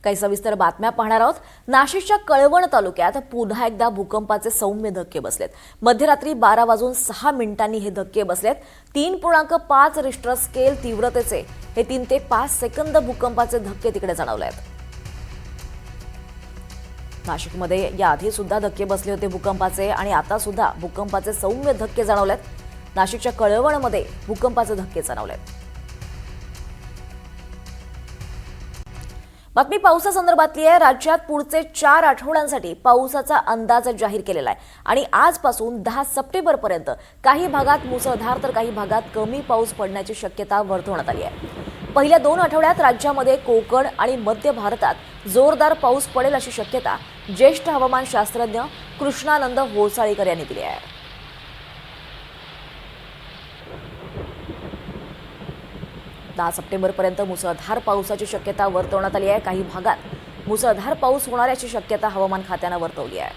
काही सविस्तर बातम्या पाहणार आहोत। नाशिकच्या कळवण तालुक्यात पुन्हा एकदा भूकंपाचे सौम्य धक्के बसलेत। मध्यरात्री 12:06 हे धक्के बसलेत। 3.5 रिश्टर स्केल तीव्रतेचे हे 3 ते 5 सेकंद भूकंपाचे धक्के तिकडे जाणवले आहेत। नाशिकमध्ये याआधी सुद्धा धक्के बसले होते भूकंपाचे आणि आता सुद्धा भूकंपाचे सौम्य धक्के जाणवलेत। नाशिकच्या कळवणमध्ये भूकंपाचे धक्के जाणवलेत। बातमी पावसासंदर्भातली आहे। राज्यात पुढचे 4 आठवड्यांसाठी पावसाचा अंदाज जाहीर केलेला आहे आणि आजपासून 10 सप्टेंबरपर्यंत काही भागात मुसळधार तर काही भागात कमी पाऊस पडण्याची शक्यता वर्तवण्यात आली आहे। पहिल्या 2 आठवड्यात राज्यामध्ये कोकण आणि मध्य भारतात जोरदार पाऊस पडेल अशी शक्यता ज्येष्ठ हवामान शास्त्रज्ञ कृष्णानंद होळसाळीकर यांनी दिली आहे। 10 सप्टेंबरपर्यंत मुसळधार पावसाची शक्यता वर्तवण्यात आली आहे। काही भागात मुसळधार पाऊस होणार याची शक्यता हवामान खात्याने वर्तवली आहे।